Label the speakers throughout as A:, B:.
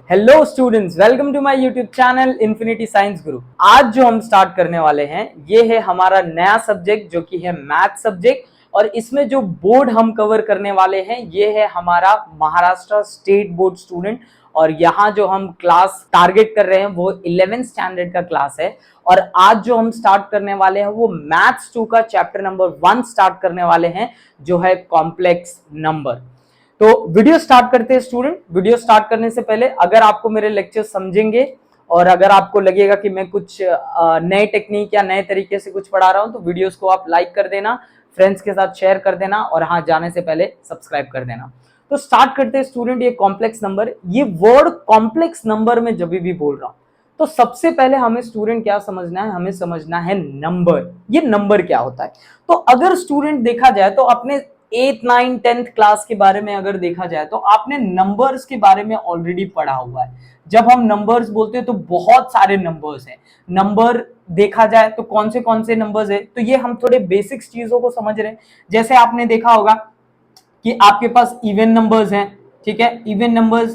A: Hello students, welcome to my YouTube channel Infinity Science Group. आज जो हम start करने वाले हैं ये है हमारा नया सब्जेक्ट जो कि है मैथ सब्जेक्ट। और इसमें जो बोर्ड हम कवर करने वाले हैं ये है हमारा महाराष्ट्र स्टेट बोर्ड स्टूडेंट। और यहाँ जो हम क्लास टारगेट कर रहे हैं वो 11th स्टैंडर्ड का क्लास है। और आज जो हम स्टार्ट करने वाले हैं वो मैथ्स 2 का चैप्टर नंबर 1 स्टार्ट करने वाले हैं जो है कॉम्प्लेक्स नंबर। तो वीडियो स्टार्ट करते हैं स्टूडेंट। वीडियो स्टार्ट करने से पहले अगर आपको मेरे लेक्चर समझेंगे और अगर आपको लगेगा कि मैं कुछ नए टेक्निक या नए तरीके से कुछ पढ़ा रहा हूं तो वीडियोस को आप लाइक कर देना, फ्रेंड्स के साथ शेयर कर देना और हाँ जाने से पहले सब्सक्राइब कर देना। तो स्टार्ट करते हैं स्टूडेंट। ये कॉम्प्लेक्स नंबर, ये वर्ड कॉम्प्लेक्स नंबर में जब भी बोल रहा हूं तो सबसे पहले हमें स्टूडेंट क्या समझना है, हमें समझना है नंबर। ये नंबर क्या होता है। तो अगर स्टूडेंट देखा जाए तो अपने 8, 9, 10th क्लास के बारे में अगर देखा जाए तो आपने नंबर्स के बारे में ऑलरेडी पढ़ा हुआ है। जब हम नंबर्स बोलते हैं तो बहुत सारे नंबर्स हैं। नंबर देखा जाए तो कौन से नंबर्स है, तो ये हम थोड़े बेसिक्स चीजों को समझ रहे हैं। जैसे आपने देखा होगा कि आपके पास इवन नंबर्स हैं, ठीक है। इवन नंबर्स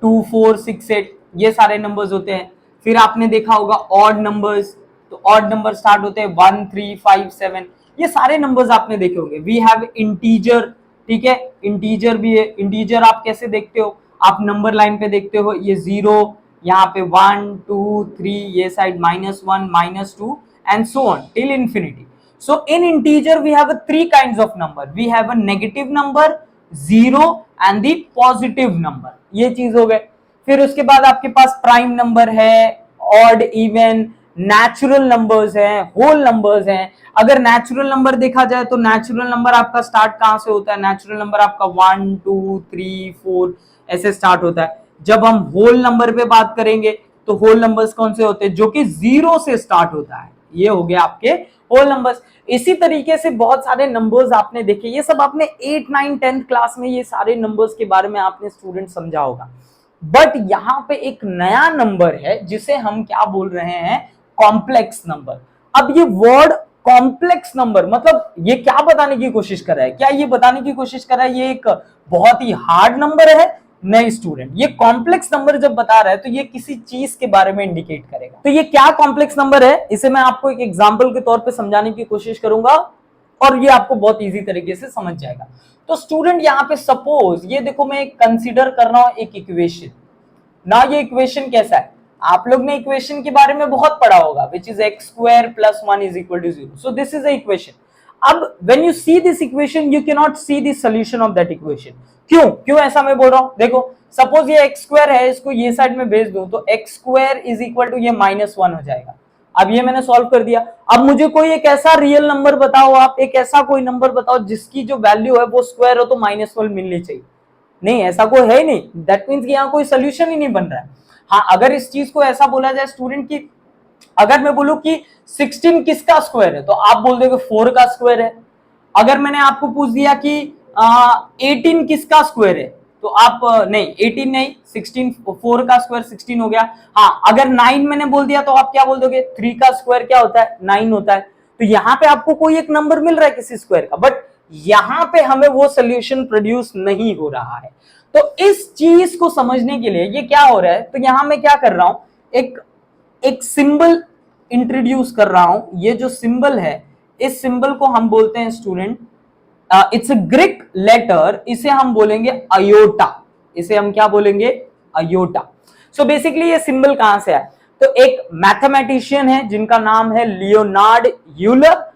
A: 2, 4, 6, 8 ये सारे नंबर्स होते हैं। फिर आपने देखा होगा ऑड नंबर्स, तो ऑड नंबर स्टार्ट होते हैं 1, 3, 5, 7 ये सारे नंबर्स आपने देखे होंगे। वी हैव इंटीजर, ठीक है, इंटीजर भी है। इंटीजर आप कैसे देखते हो, आप नंबर लाइन पे देखते हो, ये 0, यहाँ पे 1, 2, 3, ये side -1, -2 and so on till infinity. So in integer we have 3 kinds of number. We have a negative number, 0 and the positive number. ये चीज हो गए। फिर उसके बाद आपके पास प्राइम नंबर है, ऑड, इवन, नेचुरल नंबर्स हैं, होल नंबर्स हैं। अगर नेचुरल नंबर देखा जाए तो नेचुरल नंबर आपका स्टार्ट कहां से होता है, नेचुरल नंबर आपका 1, 2, 3, 4 ऐसे स्टार्ट होता है। जब हम होल नंबर पे बात करेंगे तो होल नंबर्स कौन से होते हैं, जो कि 0 से स्टार्ट होता है। ये हो गया आपके होल नंबर्स। इसी तरीके से बहुत सारे नंबर्स आपने देखे, ये सब आपने 8, 9, 10th क्लास में ये सारे नंबर्स के बारे में आपने स्टूडेंट समझा होगा। बट यहां पे एक नया नंबर है जिसे हम क्या बोल रहे हैं, कॉम्प्लेक्स नंबर। अब ये वर्ड कॉम्प्लेक्स नंबर मतलब ये क्या बताने की कोशिश कर रहा है, क्या ये बताने की कोशिश कर रहा है ये एक बहुत ही हार्ड नंबर है? नहीं स्टूडेंट, ये कॉम्प्लेक्स नंबर जब बता रहा है तो ये किसी चीज के बारे में इंडिकेट करेगा। तो ये क्या कॉम्प्लेक्स नंबर है, इसे मैं आपको एक एग्जांपल के तौर पे समझाने की कोशिश करूंगा और ये आपको बहुत इजी तरीके से समझ जाएगा। तो स्टूडेंट यहाँ पे सपोज ये देखो, मैं कंसीडर कर रहा हूं एक इक्वेशन ना। ये इक्वेशन कैसा है, आप लोग ने इक्वेशन के बारे में बहुत पढ़ा होगा, which is x² + 1 = 0। So this is a equation. अब when you see this equation you cannot see the solution of that equation। क्यों ऐसा मैं बोल रहा हूं, देखो सपोज ये x² है, इसको ये साइड में भेज दूं तो x² = ये -1 हो जाएगा। अब ये मैंने सॉल्व कर दिया। अब मुझे कोई एक ऐसा रियल नंबर बताओ, आप एक ऐसा कोई नंबर बताओ जिसकी जो वैल्यू है वो स्क्वायर हो तो -1 मिलनी चाहिए। नहीं, ऐसा कोई है ही नहीं। दैट मीन्स कि यहाँ कोई सोल्यूशन ही नहीं बन रहा है। हाँ, अगर इस चीज को ऐसा बोला जाए स्टूडेंट की, अगर मैं बोलूं कि 16 किसका स्क्वायर है तो आप बोल दोगे 4 का स्क्वायर है। अगर मैंने आपको पूछ दिया कि 18 किसका स्क्वायर है तो आप नहीं, 18 नहीं, 16, 4 का स्क्वायर 16 हो गया। हाँ, अगर 9 मैंने बोल दिया तो आप क्या बोल दोगे, 3 का स्क्वायर क्या होता है, 9 होता है। तो यहाँ पे आपको कोई एक नंबर मिल रहा है किसी स्क्वायर का, बट यहाँ पे हमें वो सोल्यूशन प्रोड्यूस नहीं हो रहा है। तो इस चीज को समझने के लिए ये क्या हो रहा है, तो यहां मैं क्या कर रहा हूं, एक सिंबल इंट्रोड्यूस कर रहा हूं। ये जो सिंबल है, इस सिंबल को हम बोलते हैं student, it's a Greek letter, इसे हम बोलेंगे अयोटा। इसे हम क्या बोलेंगे, अयोटा। सो बेसिकली ये सिंबल कहां से आया, तो एक मैथमेटिशियन है जिनका नाम है लियोनार्ड यूलर।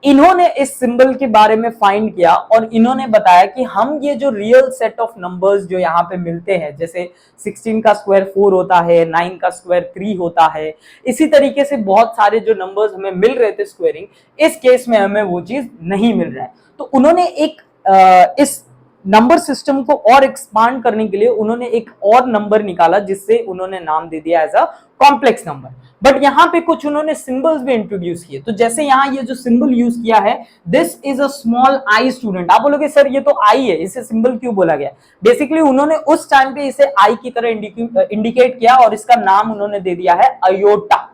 A: इन्होंने इस सिंबल के बारे में फाइंड किया और इन्होंने बताया कि हम ये जो रियल सेट ऑफ नंबर्स जो यहाँ पे मिलते हैं, जैसे 16 का स्क्वायर 4 होता है, 9 का स्क्वायर 3 होता है, इसी तरीके से बहुत सारे जो नंबर्स हमें मिल रहे थे स्क्वायरिंग, इस केस में हमें वो चीज नहीं मिल रहा है। तो उन्होंने इस नंबर सिस्टम को और एक्सपांड करने के लिए उन्होंने एक और नंबर निकाला जिससे उन्होंने नाम दे दिया as a complex number. But यहाँ पे कुछ उन्होंने सिंबल्स भी इंट्रोड्यूस किए। तो जैसे यहाँ ये जो सिंबल यूज किया है, this is a small I student. आप बोलोगे सर ये तो आई है, इसे सिंबल क्यों बोला गया? बेसिकली उन्होंने उस टाइम पे इसे आई की तरह इंडिकेट किया और इसका नाम उन्होंने दे दिया है अयोटा।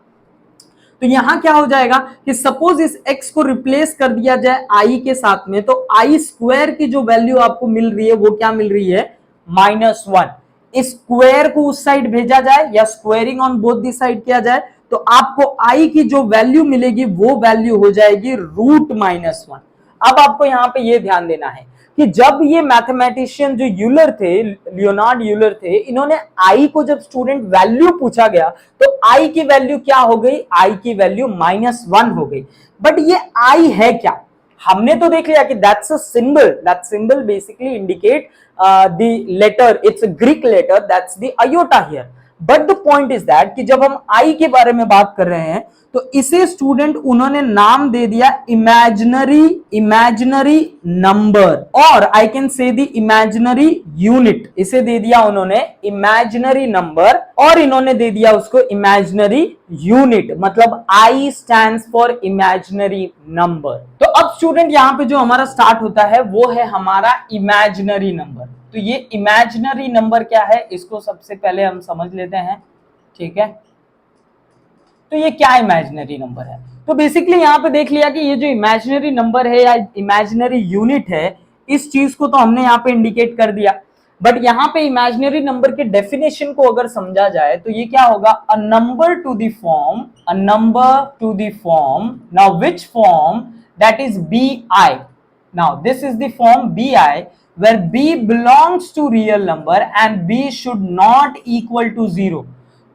A: तो यहां क्या हो जाएगा कि सपोज इस x को रिप्लेस कर दिया जाए i के साथ में, तो i स्क्वायर की जो वैल्यू आपको मिल रही है वो क्या मिल रही है, -1। स्क्वायर को उस साइड भेजा जाए या squaring on both the side किया जाए, तो आपको आई की जो वैल्यू मिलेगी वो वैल्यू हो जाएगी √-1। अब आपको यहां पे ये ध्यान देना है कि जब ये मैथमेटिशियन जो यूलर थे, लियोनार्ड यूलर थे, इन्होंने आई को जब स्टूडेंट वैल्यू पूछा गया तो आई की वैल्यू क्या हो गई, आई की वैल्यू -1 हो गई। बट ये आई है क्या, हमने तो देख लिया कि that's a symbol, that symbol basically indicate the letter, it's a Greek letter, that's the iota here. But the point is that कि जब हम आई के बारे में बात कर रहे हैं तो इसे स्टूडेंट उन्होंने नाम दे दिया इमेजिनरी नंबर, और I can say the imaginary unit, इसे दे दिया उन्होंने इमेजिनरी नंबर और इन्होंने दे दिया उसको इमेजिनरी यूनिट, मतलब आई स्टैंड्स फॉर इमेजिनरी नंबर। तो अब स्टूडेंट यहां पे जो हमारा स्टार्ट होता है वो है हमारा इमेजिनरी नंबर। तो ये इमेजिनरी नंबर क्या है, इसको सबसे पहले हम समझ लेते हैं, ठीक है। तो ये क्या इमेजिनरी नंबर है, तो बेसिकली यहां पे देख लिया कि ये जो इमेजिनरी नंबर है या इमेजिनरी यूनिट है, इस चीज को तो हमने यहाँ पे इंडिकेट कर दिया। बट यहाँ पे इमेजिनरी नंबर के डेफिनेशन को अगर समझा जाए तो ये क्या होगा, अ number to the form, a number to the form, now which form, that is bi, now this is the form bi where b belongs to real number and b should not equal to 0,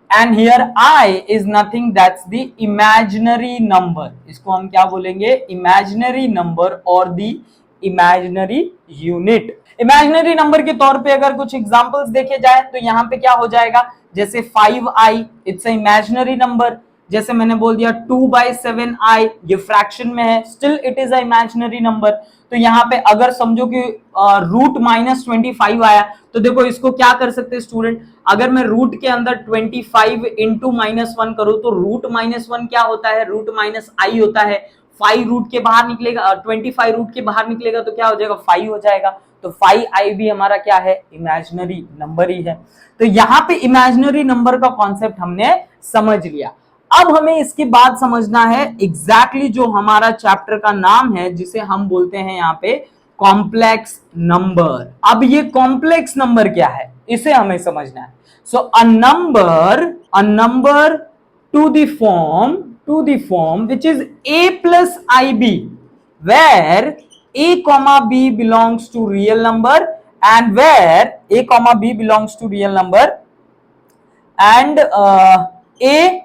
A: and here I is nothing, that's the imaginary number। इसको हम क्या बोलेंगे, imaginary number और the imaginary unit। imaginary number के तौर पे अगर कुछ एग्जांपल्स देखे जाए तो यहाँ पे क्या हो जाएगा, जैसे 5i, it's a imaginary number। जैसे मैंने बोल दिया 2/7i, ये फ्रैक्शन में है, still it is a imaginary number. तो यहाँ पे अगर समझो कि √-25 आया, तो देखो इसको क्या कर सकते हैं स्टूडेंट, अगर मैं रूट के अंदर 25 इंटू -1 करूं तो √-1 क्या होता है, √-i होता है। 5 रूट के बाहर निकलेगा, 25 रूट के बाहर निकलेगा तो क्या हो जाएगा, 5 हो जाएगा। तो 5i भी हमारा क्या है, इमेजिनरी नंबर ही है। तो यहाँ पे इमेजिनरी नंबर का कॉन्सेप्ट हमने समझ लिया। अब हमें इसके बाद समझना है एग्जैक्टली जो हमारा चैप्टर का नाम है, जिसे हम बोलते हैं यहाँ पे कॉम्प्लेक्स नंबर। अब ये कॉम्प्लेक्स नंबर क्या है, इसे हमें समझना है। So a number to the form which is a+ib, where a, b belongs to real number and where a, b belongs to real number and a,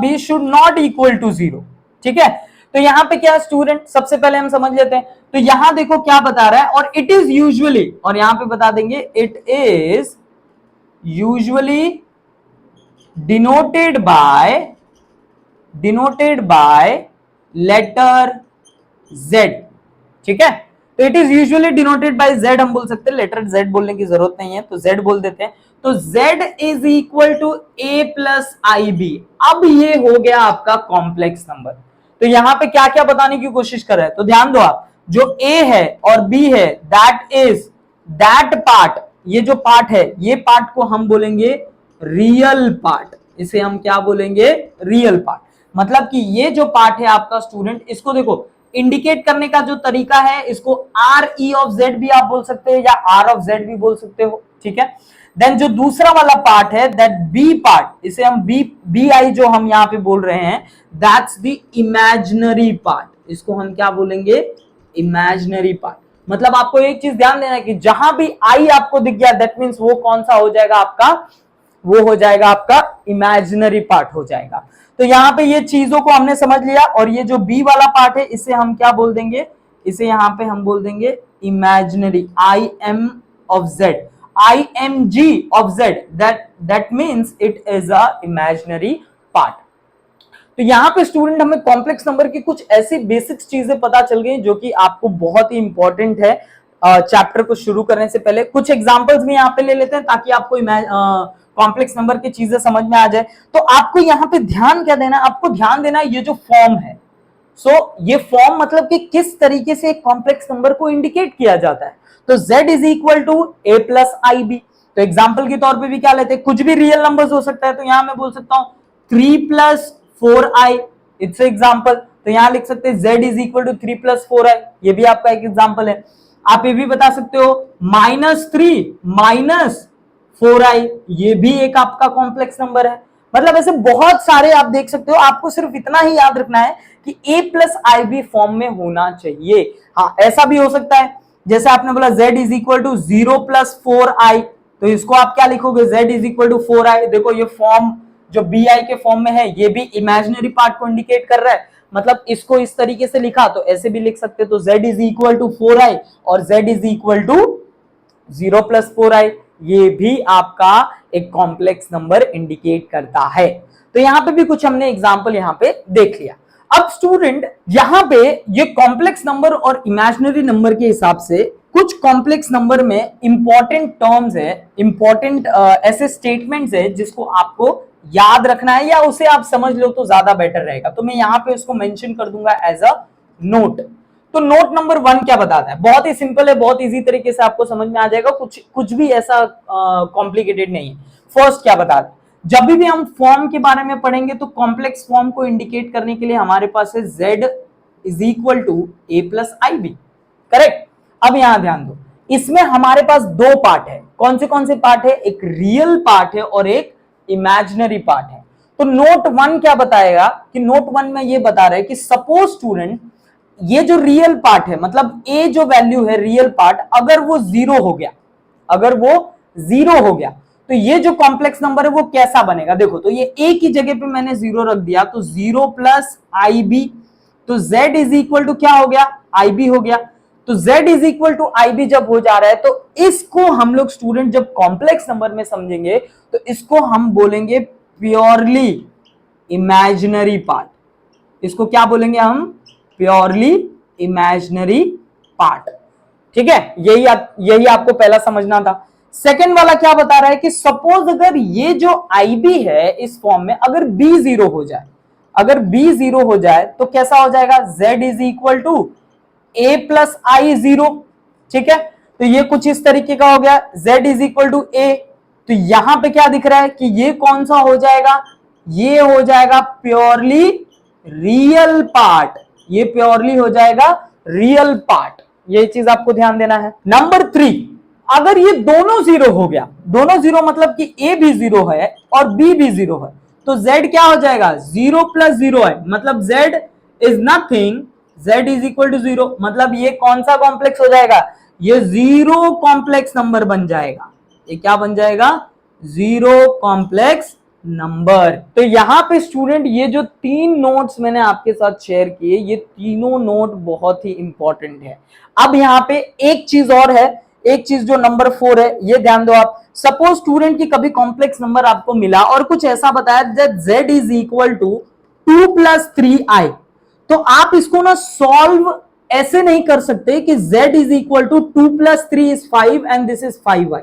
A: b should not equal to 0, ठीक है। तो यहां पे क्या student, सबसे पहले हम समझ लेते हैं। तो यहां देखो क्या बता रहा है, और इट इज यूजुअली, और यहां पे बता देंगे it is usually denoted by letter z, ठीक है। तो it is usually denoted by z, हम बोल सकते हैं, लेटर z बोलने की जरूरत नहीं है तो z बोल देते हैं। तो z is equal to a+ib। अब ये हो गया आपका कॉम्प्लेक्स नंबर। तो यहां पे क्या क्या बताने की कोशिश कर रहे हैं, तो ध्यान दो आप, जो a है और b है, दैट पार्ट, ये जो पार्ट है, ये पार्ट को हम बोलेंगे रियल पार्ट। इसे हम क्या बोलेंगे, रियल पार्ट। मतलब कि ये जो पार्ट है आपका स्टूडेंट, इसको देखो इंडिकेट करने का जो तरीका है, इसको RE(z) भी आप बोल सकते हो या R(z) भी बोल सकते हो, ठीक है। देन जो दूसरा वाला पार्ट है, दैट बी पार्ट, इसे हम bi जो हम यहाँ पे बोल रहे हैं, दैट्स द इमेजिनरी पार्ट। इसको हम क्या बोलेंगे, इमेजिनरी पार्ट। मतलब आपको एक चीज ध्यान देना है कि जहां भी आई आपको दिख गया, दैट मीन्स वो कौन सा हो जाएगा आपका, वो हो जाएगा आपका इमेजिनरी पार्ट हो जाएगा। तो यहाँ पे ये चीजों को हमने समझ लिया, और ये जो बी वाला पार्ट है, इसे हम क्या बोल देंगे, इसे यहाँ पे हम बोल देंगे imaginary, IMG of Z, that means it is a imaginary part। तो यहाँ पे स्टूडेंट हमें कॉम्प्लेक्स नंबर की कुछ ऐसी बेसिक चीजें पता चल गई जो कि आपको बहुत ही इंपॉर्टेंट है चैप्टर को शुरू करने से पहले। कुछ एग्जांपल्स भी यहाँ पे ले लेते हैं ताकि आपको कॉम्प्लेक्स नंबर की चीजें समझ में आ जाए। तो आपको यहाँ पे ध्यान क्या देना है, आपको ध्यान देना है ये जो फॉर्म है, ये फॉर्म मतलब कि किस तरीके से एक कॉम्प्लेक्स नंबर को इंडिकेट किया जाता है। तो z is equal to a+ib। तो एग्जाम्पल के तौर पे भी क्या लेते हैं, कुछ भी रियल नंबर्स हो सकता है। तो यहां मैं बोल सकता हूं 3+4i, इट्स एग्जाम्पल। तो यहां लिख सकते हैं z is equal to 3+4i, ये भी आपका एक एग्जाम्पल है। आप ये भी बता सकते हो -3 4i ये भी एक आपका कॉम्प्लेक्स नंबर है। मतलब ऐसे बहुत सारे आप देख सकते हो, आपको सिर्फ इतना ही याद रखना है कि a plus i b form में होना चाहिए। हाँ, ऐसा भी हो सकता है जैसे आपने बोला z is equal to 0 plus 4i, तो इसको आप क्या लिखोगे, z is equal to 4i। देखो ये फॉर्म जो bi के फॉर्म में है ये भी इमेजिनरी पार्ट को इंडिकेट कर रहा है, मतलब इसको इस तरीके से लिखा तो ऐसे भी लिख सकते, तो z is equal to 4i और z is equal to 0 plus 4i, ये भी आपका एक कॉम्प्लेक्स नंबर इंडिकेट करता है। तो यहां पे भी कुछ हमने एग्जांपल यहां पे देख लिया। अब स्टूडेंट यहां पे ये कॉम्प्लेक्स नंबर और इमेजिनरी नंबर के हिसाब से कुछ कॉम्प्लेक्स नंबर में इंपॉर्टेंट टर्म्स है, इंपॉर्टेंट ऐसे स्टेटमेंट्स है जिसको आपको याद रखना है, या उसे आप समझ लो तो ज्यादा बेटर रहेगा। तो मैं यहां पे उसको मेंशन कर दूंगा एज अ नोट। तो नोट नंबर 1 क्या बताता है, बहुत ही सिंपल है, बहुत इजी तरीके से आपको समझ में आ जाएगा, कुछ भी ऐसा कॉम्प्लिकेटेड नहीं है। फर्स्ट क्या बताता है, जब भी हम फॉर्म के बारे में पढ़ेंगे तो कॉम्प्लेक्स फॉर्म को इंडिकेट करने के लिए हमारे पास है z is equal to a plus i b, correct. अब यहां ध्यान दो, इसमें हमारे पास दो पार्ट है, कौन से पार्ट है, एक रियल पार्ट है और एक इमेजिनरी पार्ट है। तो नोट 1 क्या बताएगा कि नोट 1 में ये बता रहे हैं कि सपोज स्टूडेंट ये जो रियल पार्ट है, मतलब a जो वैल्यू है रियल पार्ट, अगर वो जीरो हो गया, अगर वो जीरो हो गया तो ये जो कॉम्प्लेक्स नंबर है वो कैसा बनेगा। देखो तो ये a की जगह पे मैंने जीरो रख दिया, तो 0 प्लस आई बी, तो z इज इक्वल टू क्या हो गया, आई बी हो गया। तो z is equal to i b जब हो जा रहा है तो इसको हम लोग स्टूडेंट जब कॉम्प्लेक्स नंबर में समझेंगे तो इसको हम बोलेंगे प्योरली इमेजिनरी पार्ट। इसको क्या बोलेंगे हम, प्योरली इमेजिनरी पार्ट। ठीक है, यही आपको पहला समझना था। सेकंड वाला क्या बता रहा है कि सपोज अगर ये जो IB है इस फॉर्म में अगर B जीरो हो जाए, अगर B जीरो हो जाए तो कैसा हो जाएगा, Z is equal to A plus i zero. ठीक है, तो ये कुछ इस तरीके का हो गया, Z is equal to A। तो यहां पे क्या दिख रहा है कि ये कौन सा हो जाएगा, ये हो जाएगा प्योरली रियल पार्ट, ये प्योरली हो जाएगा रियल पार्ट। ये चीज आपको ध्यान देना है। नंबर 3, अगर ये दोनों जीरो हो गया, दोनों जीरो मतलब कि A भी जीरो है और B भी जीरो है, तो Z क्या हो जाएगा, 0 प्लस 0 है, मतलब Z is nothing, Z is equal to 0, मतलब ये कौन सा कॉम्प्लेक्स हो जाएगा, ये जीरो कॉम्प्लेक्स नंबर बन जाएगा। ये क्या बन जाएगा, जीरो कॉम्प्लेक्स नंबर। तो यहां पे स्टूडेंट ये जो 3 नोट्स मैंने आपके साथ शेयर किए, ये तीनों नोट बहुत ही इंपॉर्टेंट है। अब यहां पे एक चीज और है, एक चीज जो नंबर 4 है, ये ध्यान दो आप। सपोज स्टूडेंट की कभी कॉम्प्लेक्स नंबर आपको मिला और कुछ ऐसा बताया that z is equal to 2 plus 3i, तो आप इसको ना सॉल्व ऐसे नहीं कर सकते कि z is equal to 2 plus 3 is 5 and this is 5i।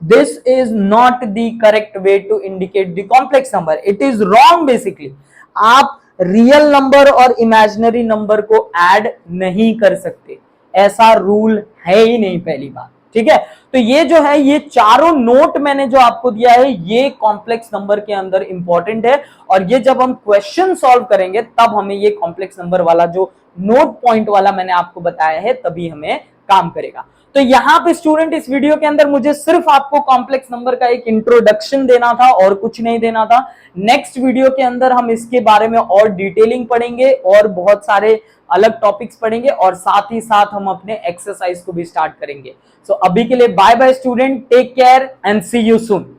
A: This is not the correct way to indicate the complex number. It is wrong basically. आप रियल नंबर और इमेजिनरी नंबर को ऐड नहीं कर सकते, ऐसा रूल है ही नहीं, पहली बात। ठीक है, तो ये जो है, ये चारों नोट मैंने जो आपको दिया है ये कॉम्प्लेक्स नंबर के अंदर इंपॉर्टेंट है, और ये जब हम क्वेश्चन सॉल्व करेंगे तब हमें ये कॉम्प्लेक्स नंबर वाला जो नोट पॉइंट वाला मैंने आपको बताया है तभी हमें काम करेगा। तो यहां पे स्टूडेंट इस वीडियो के अंदर मुझे सिर्फ आपको कॉम्प्लेक्स नंबर का एक इंट्रोडक्शन देना था और कुछ नहीं देना था। नेक्स्ट वीडियो के अंदर हम इसके बारे में और डिटेलिंग पढ़ेंगे और बहुत सारे अलग टॉपिक्स पढ़ेंगे, और साथ ही साथ हम अपने एक्सरसाइज को भी स्टार्ट करेंगे। सो अभी के लिए bye bye student, take care and see you soon.